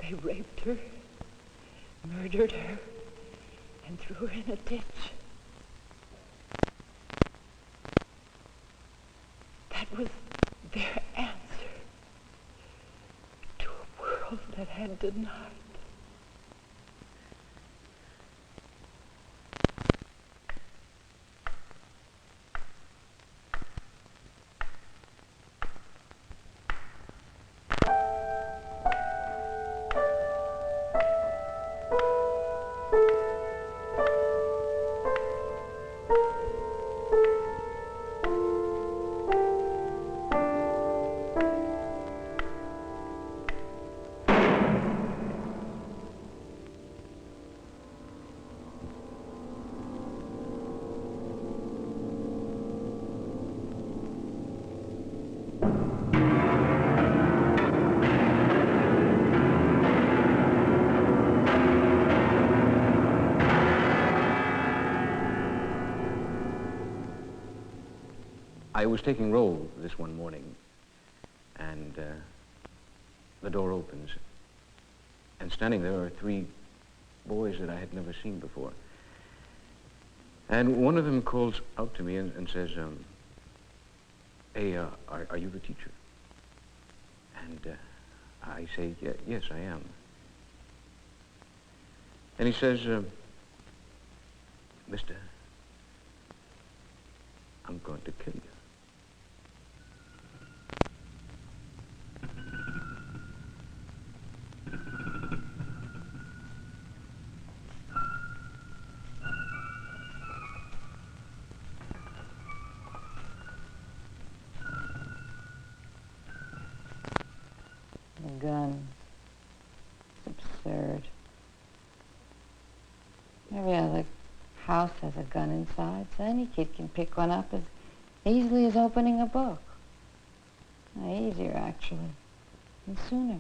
They raped her, murdered her, and threw her in a ditch. That was their answer to a world that had denied. I was taking roll this one morning, and the door opens, and standing there are three boys that I had never seen before. And one of them calls out to me and says, hey, are you the teacher? And I say, yes, I am. And he says, mister, I'm going to kill you. A gun. It's absurd. Every other house has a gun inside, so any kid can pick one up as easily as opening a book. Easier, actually, and sooner.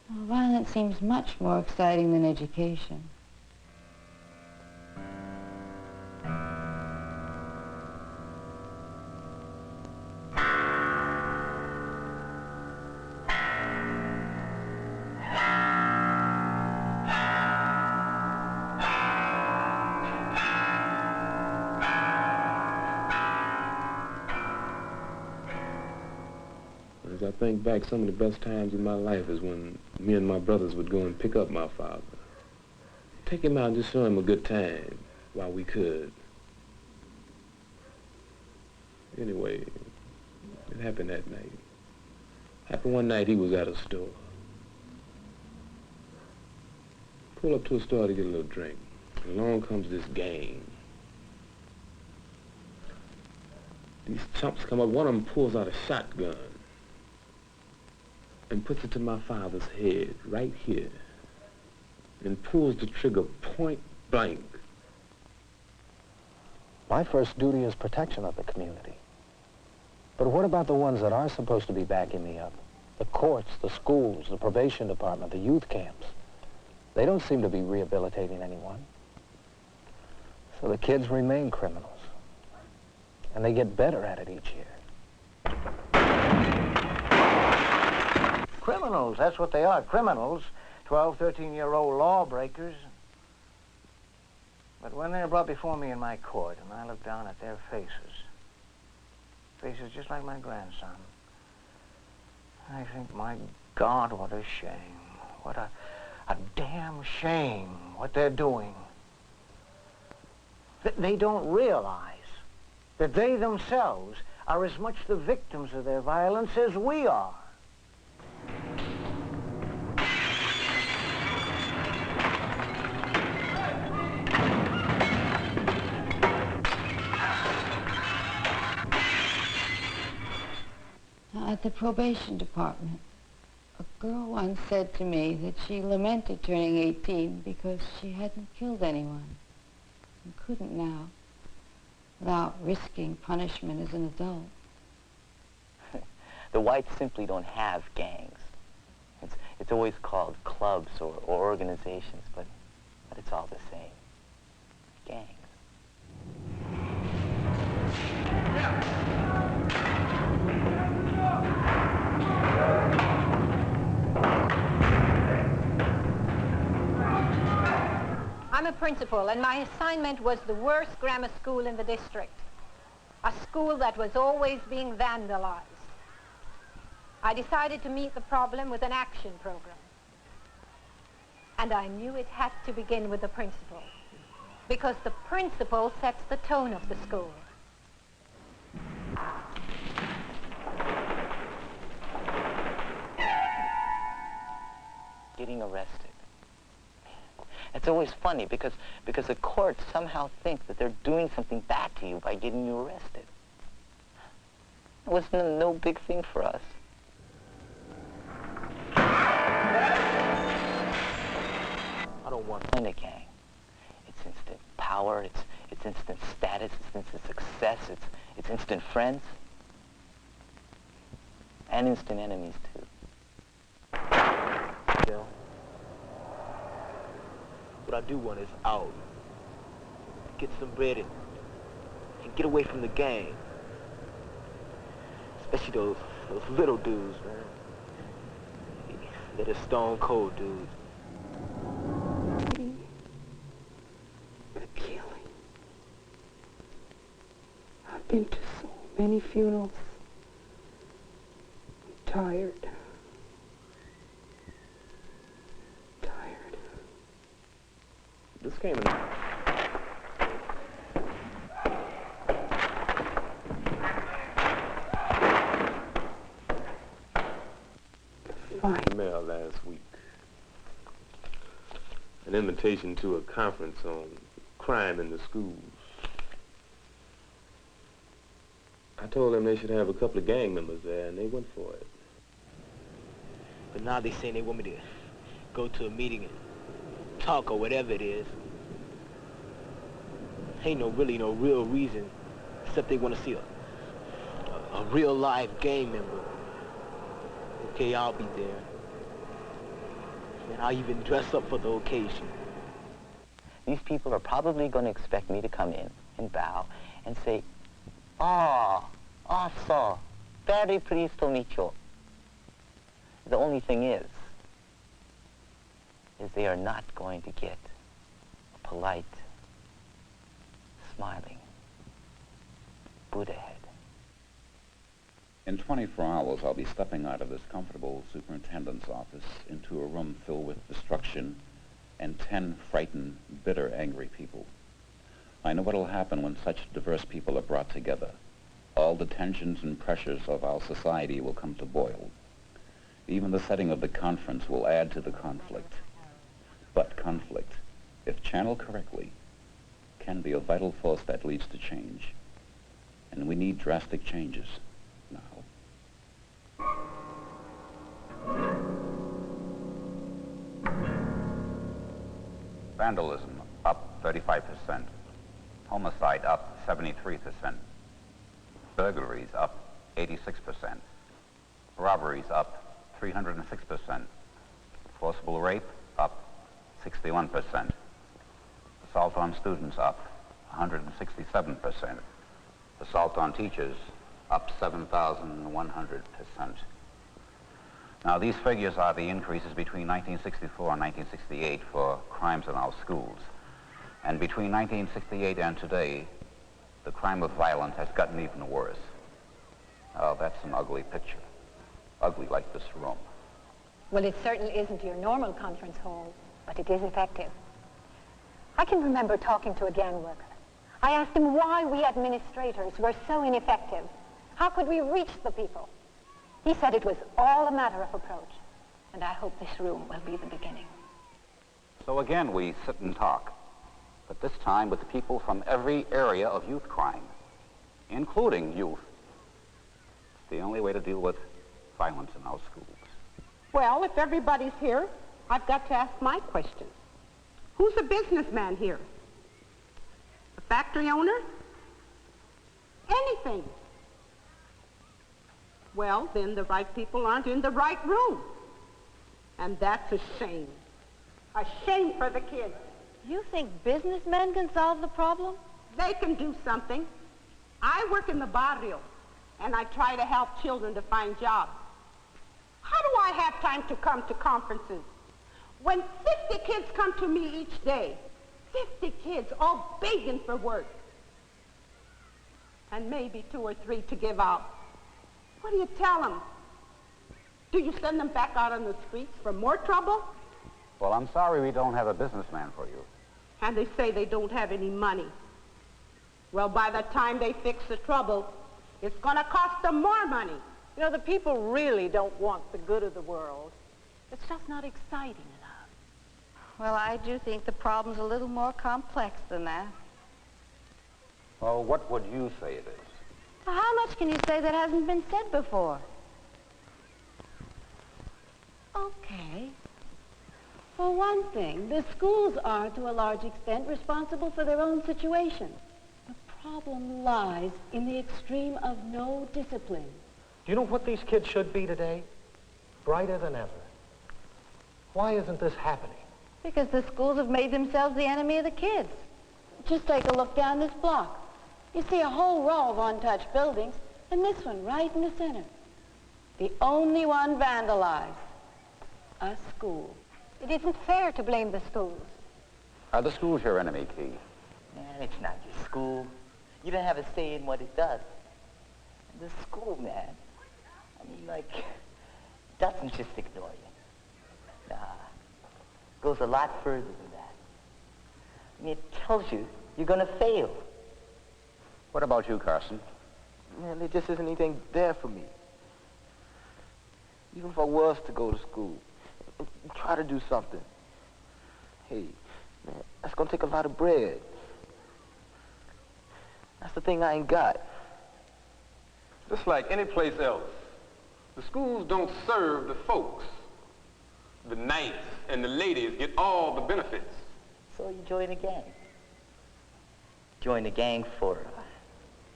Well, violence seems much more exciting than education. As I think back, some of the best times in my life is when me and my brothers would go and pick up my father. Take him out and just show him a good time while we could. Anyway, it happened that night. Happened one night he was at a store. Pull up to a store to get a little drink. And along comes this gang. These chumps come up, one of them pulls out a shotgun and puts it to my father's head, right here, and pulls the trigger point blank. My first duty is protection of the community. But what about the ones that are supposed to be backing me up? The courts, the schools, the probation department, the youth camps. They don't seem to be rehabilitating anyone. So the kids remain criminals. And they get better at it each year. Criminals, that's what they are, criminals. 12, 13-year-old lawbreakers. But when they're brought before me in my court and I look down at their faces just like my grandson, I think, my God, what a shame. What a damn shame what they're doing. They don't realize that they themselves are as much the victims of their violence as we are. At the probation department, a girl once said to me that she lamented turning 18 because she hadn't killed anyone and couldn't now without risking punishment as an adult. The whites simply don't have gangs. It's always called clubs or organizations, but it's all the same. Gangs. I'm a principal, and my assignment was the worst grammar school in the district. A school that was always being vandalized. I decided to meet the problem with an action program. And I knew it had to begin with the principal, because the principal sets the tone of the school. Getting arrested. It's always funny because the courts somehow think that they're doing something bad to you by getting you arrested. It was no big thing for us. I don't want In a gang, it's instant power, it's instant status, it's instant success, it's instant friends, and instant enemies too. Bill. What I do want is out. Get some bread and get away from the gang. Especially those little dudes, man. They're the stone cold dudes. The killing. I've been to so many funerals. I'm tired. This came in. Mail last week. An invitation to a conference on crime in the schools. I told them they should have a couple of gang members there, and they went for it. But now they saying they want me to go to a meeting and talk or whatever it is. Ain't really no real reason, except they want to see a real live gang member. Okay, I'll be there. And I'll even dress up for the occasion. These people are probably going to expect me to come in and bow and say, "Ah, sir, very pleased to meet you." The only thing is they are not going to get a polite, smiling Buddha head. In 24 hours, I'll be stepping out of this comfortable superintendent's office into a room filled with destruction and 10 frightened, bitter, angry people. I know what will happen when such diverse people are brought together. All the tensions and pressures of our society will come to boil. Even the setting of the conference will add to the conflict. But conflict, if channeled correctly, can be a vital force that leads to change. And we need drastic changes now. Vandalism up 35%. Homicide up 73%. Burglaries up 86%. Robberies up 306%. Forcible rape up 61%. Assault on students up 167%. Assault on teachers up 7,100%. Now, these figures are the increases between 1964 and 1968 for crimes in our schools. And between 1968 and today, the crime of violence has gotten even worse. Oh, that's an ugly picture. Ugly like this room. Well, it certainly isn't your normal conference hall, but it is effective. I can remember talking to a gang worker. I asked him why we administrators were so ineffective. How could we reach the people? He said it was all a matter of approach, and I hope this room will be the beginning. So again, we sit and talk, but this time with people from every area of youth crime, including youth. It's the only way to deal with violence in our schools. Well, if everybody's here, I've got to ask my question. Who's a businessman here? A factory owner? Anything. Well, then the right people aren't in the right room. And that's a shame. A shame for the kids. You think businessmen can solve the problem? They can do something. I work in the barrio, and I try to help children to find jobs. How do I have time to come to conferences when 50 kids come to me each day 50 kids all begging for work. And maybe 2 or 3 to give out. What do you tell them? Do you send them back out on the streets for more trouble? Well, I'm sorry we don't have a businessman for you. And they say they don't have any money. Well, by the time they fix the trouble, it's going to cost them more money. You know, the people really don't want the good of the world. It's just not exciting enough. Well, I do think the problem's a little more complex than that. Well, what would you say it is? Well, how much can you say that hasn't been said before? Okay. For one thing, the schools are, to a large extent, responsible for their own situation. The problem lies in the extreme of no discipline. Do you know what these kids should be today? Brighter than ever. Why isn't this happening? Because the schools have made themselves the enemy of the kids. Just take a look down this block. You see a whole row of untouched buildings, and this one right in the center. The only one vandalized. A school. It isn't fair to blame the schools. Are the schools your enemy, Key? Man, it's not your school. You don't have a say in what it does. The school, man, I mean, like, doesn't just ignore you. Nah, goes a lot further than that. I mean, it tells you you're going to fail. What about you, Carson? Man, there just isn't anything there for me. Even if I was to go to school, try to do something. Hey, man, that's going to take a lot of bread. That's the thing I ain't got. Just like any place else, the schools don't serve the folks. The knights and the ladies get all the benefits. So you join a gang. Join a gang for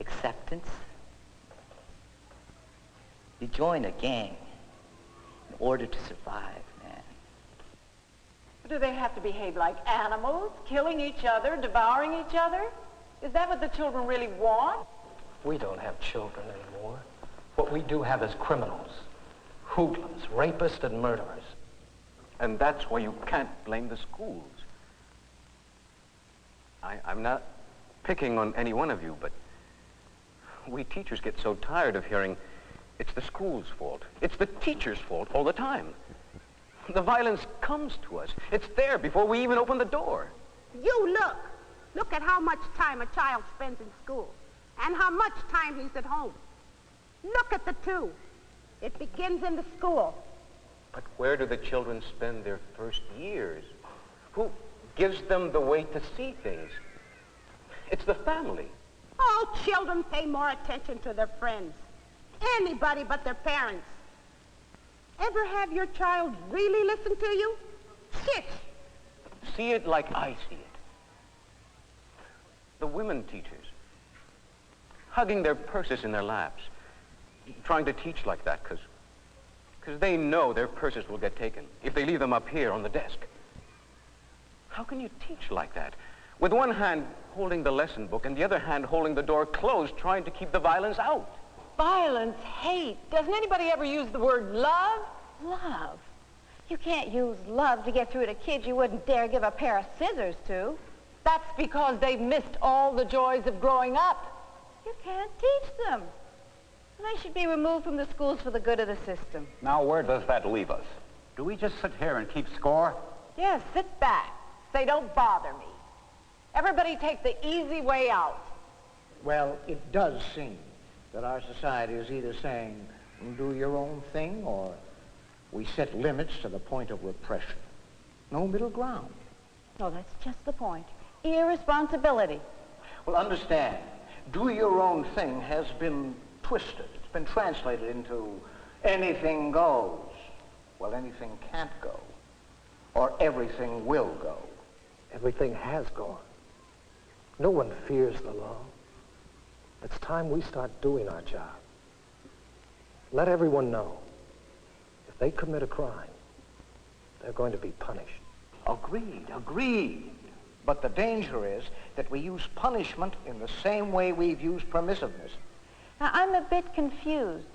acceptance. You join a gang in order to survive, man. Do they have to behave like animals, killing each other, devouring each other? Is that what the children really want? We don't have children anymore. What we do have is criminals, hoodlums, rapists, and murderers. And that's why you can't blame the schools. I'm not picking on any one of you, but we teachers get so tired of hearing it's the school's fault. It's the teacher's fault all the time. The violence comes to us. It's there before we even open the door. You look. Look at how much time a child spends in school and how much time he's at home. Look at the two. It begins in the school. But where do the children spend their first years? Who gives them the way to see things? It's the family. All children pay more attention to their friends. Anybody but their parents. Ever have your child really listen to you? Sit. See it like I see it. The women teachers, hugging their purses in their laps, trying to teach like that because they know their purses will get taken if they leave them up here on the desk. How can you teach like that? With one hand holding the lesson book and the other hand holding the door closed, trying to keep the violence out. Violence, hate. Doesn't anybody ever use the word love? Love? You can't use love to get through to kids you wouldn't dare give a pair of scissors to. That's because they've missed all the joys of growing up. You can't teach them. They should be removed from the schools for the good of the system. Now, where does that leave us? Do we just sit here and keep score? Yes, sit back. Say, don't bother me. Everybody take the easy way out. Well, it does seem that our society is either saying, do your own thing, or we set limits to the point of repression. No middle ground. No, that's just the point. Irresponsibility. Well, understand, do your own thing has been twisted. It's been translated into anything goes. Well, anything can't go, or everything will go. Everything has gone. No one fears the law. It's time we start doing our job. Let everyone know, if they commit a crime, they're going to be punished. Agreed. But the danger is that we use punishment in the same way we've used permissiveness. Now, I'm a bit confused.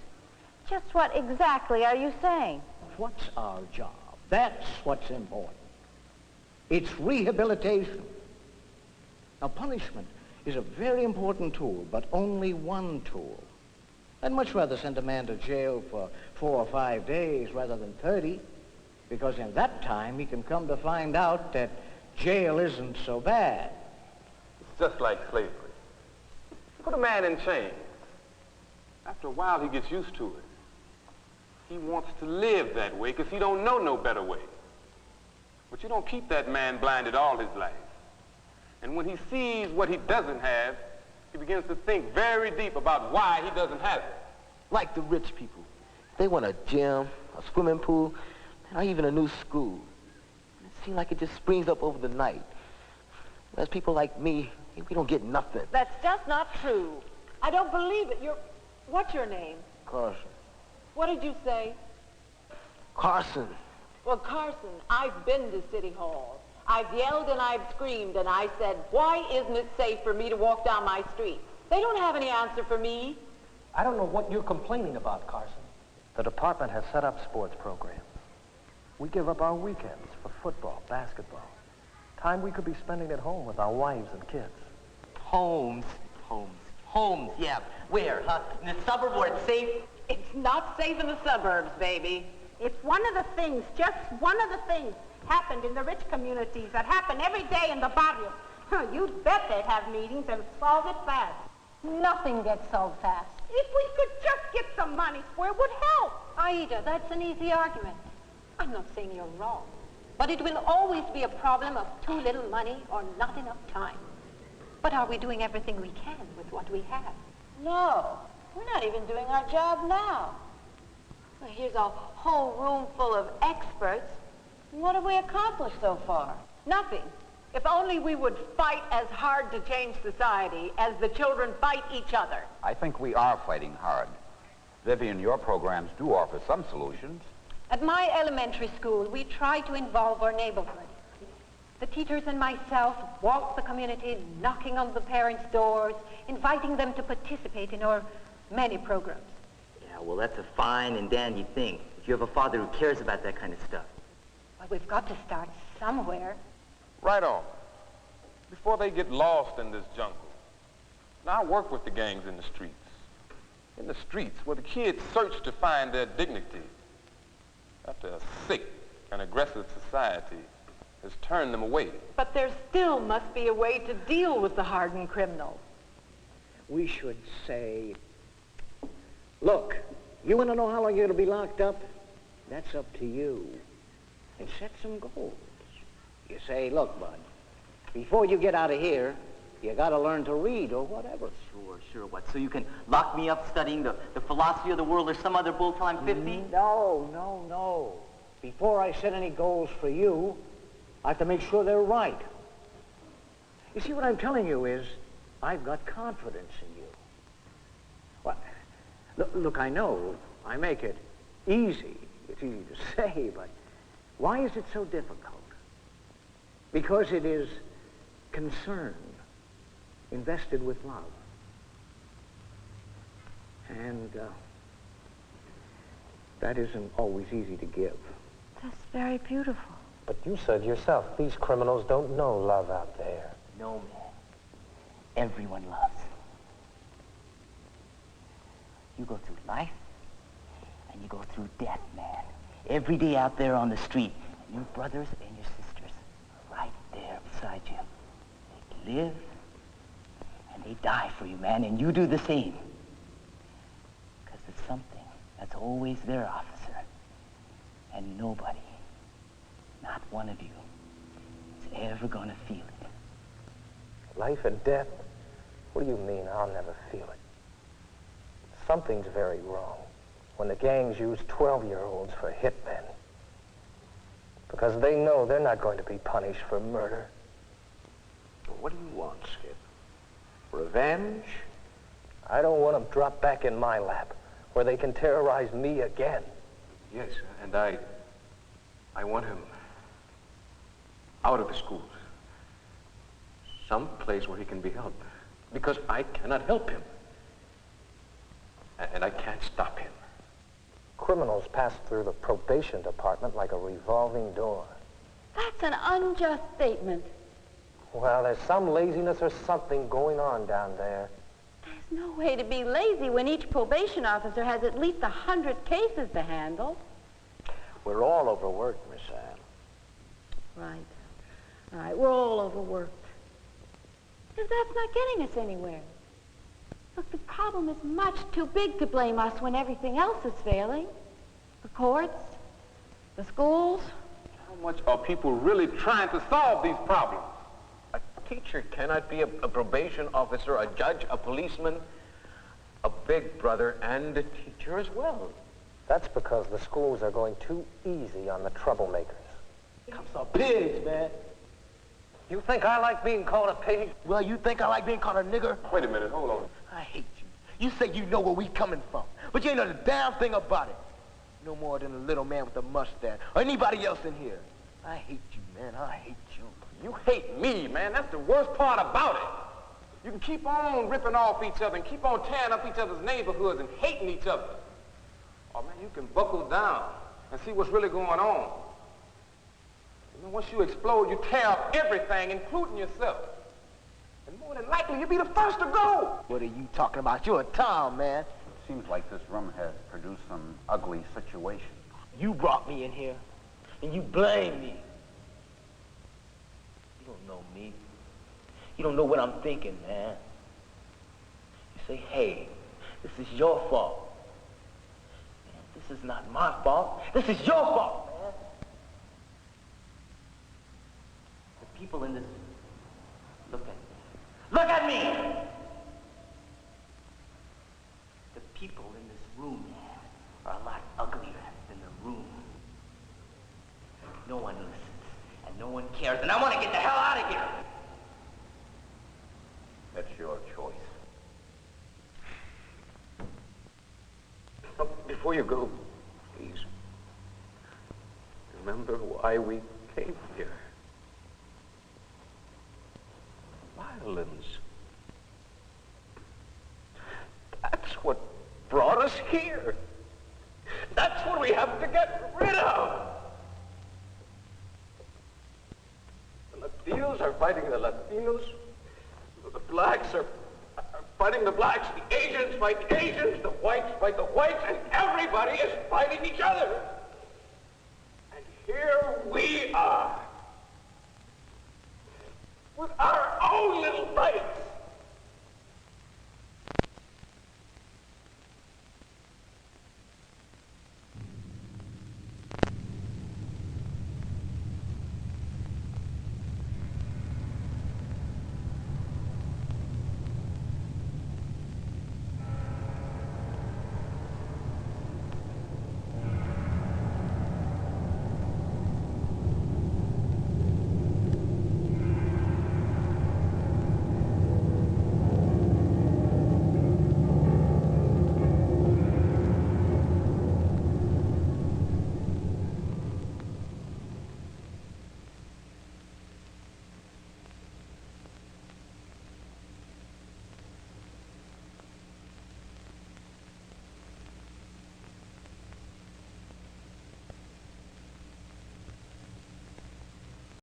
Just what exactly are you saying? What's our job? That's what's important. It's rehabilitation. Now, punishment is a very important tool, but only one tool. I'd much rather send a man to jail for 4 or 5 days rather than 30, because in that time he can come to find out that jail isn't so bad. It's just like slavery. Put a man in chains. After a while, he gets used to it. He wants to live that way because he don't know no better way. But you don't keep that man blinded all his life. And when he sees what he doesn't have, he begins to think very deep about why he doesn't have it. Like the rich people. They want a gym, a swimming pool, or even a new school. It seems like it just springs up over the night. Whereas people like me, we don't get nothing. That's just not true. I don't believe it. What's your name? Carson. What did you say? Carson. Well, Carson, I've been to City Hall. I've yelled and I've screamed and I said, why isn't it safe for me to walk down my street? They don't have any answer for me. I don't know what you're complaining about, Carson. The department has set up sports programs. We give up our weekends for football, basketball. Time we could be spending at home with our wives and kids. Homes, yeah. Where, huh? In the suburb where it's safe? It's not safe in the suburbs, baby. If one of the things, just one of the things, happened in the rich communities that happen every day in the barrio, you'd bet they'd have meetings and solve it fast. Nothing gets solved fast. If we could just get some money where it would help. Aida, that's an easy argument. I'm not saying you're wrong, but it will always be a problem of too little money or not enough time. But are we doing everything we can with what we have? No, we're not even doing our job now. Well, here's a whole room full of experts. What have we accomplished so far? Nothing. If only we would fight as hard to change society as the children fight each other. I think we are fighting hard. Vivian, your programs do offer some solutions. At my elementary school, we try to involve our neighborhood. The teachers and myself walk the community, knocking on the parents' doors, inviting them to participate in our many programs. Yeah, well, that's a fine and dandy thing, if you have a father who cares about that kind of stuff. Well, we've got to start somewhere. Right on. Before they get lost in this jungle. Now, I work with the gangs in the streets. In the streets where the kids search to find their dignity after a sick and aggressive society has turned them away. But there still must be a way to deal with the hardened criminals. We should say, look, you want to know how long you're going to be locked up? That's up to you. And set some goals. You say, look, bud, before you get out of here, you got to learn to read or whatever. Sure, what? So you can lock me up studying the philosophy of the world or some other bull till I'm 50? No. Before I set any goals for you, I have to make sure they're right. You see, what I'm telling you is, I've got confidence in you. Well, look, I know I make it easy. It's easy to say, but why is it so difficult? Because it is concern invested with love. And that isn't always easy to give. That's very beautiful. But you said yourself, these criminals don't know love out there. No, man. Everyone loves. You go through life, and you go through death, man. Every day out there on the street, and your brothers and your sisters are right there beside you. They live, and they die for you, man, and you do the same. Because there's something that's always there, officer, and nobody, not one of you, is ever going to feel it. Life and death? What do you mean I'll never feel it? Something's very wrong when the gangs use 12-year-olds for hitmen. Because they know they're not going to be punished for murder. What do you want, Skip? Revenge? I don't want them dropped back in my lap where they can terrorize me again. Yes, and I want him out of the schools. Some place where he can be helped. Because I cannot help him. And I can't stop him. Criminals pass through the probation department like a revolving door. That's an unjust statement. Well, there's some laziness or something going on down there. There's no way to be lazy when each probation officer has at least 100 cases to handle. We're all overworked, Miss Ann. Right. All right, we're all overworked. Because that's not getting us anywhere. Look, the problem is much too big to blame us when everything else is failing. The courts, the schools. How much are people really trying to solve these problems? A teacher cannot be a probation officer, a judge, a policeman, a big brother, and a teacher as well. That's because the schools are going too easy on the troublemakers. Cops are pigs, man. You think I like being called a pig? Well, you think I like being called a nigger? Wait a minute, hold on. I hate you. You say you know where we coming from, but you ain't know the damn thing about it. No more than a little man with a mustache or anybody else in here. I hate you, man. I hate you. You hate me, man. That's the worst part about it. You can keep on ripping off each other and keep on tearing up each other's neighborhoods and hating each other. Oh, man, you can buckle down and see what's really going on. And then once you explode, you tear up everything, including yourself. And more than likely, you'll be the first to go. What are you talking about? You're a Tom, man. Seems like this room has produced some ugly situations. You brought me in here, and you blame me. You don't know me. You don't know what I'm thinking, man. You say, hey, this is your fault. Man, this is not my fault. This is your fault, man. The people in this... Look at me. Look at me! The people in this room, man, are a lot uglier than the room. No one listens, and no one cares, and I want to get the hell out of here! That's your choice. Before you go, please, remember why we came here. Violence. That's what brought us here. That's what we have to get rid of. The Latinos are fighting the Latinos. The blacks are fighting the blacks. The Asians fight the Asians. The whites fight the whites. And everybody is fighting each other.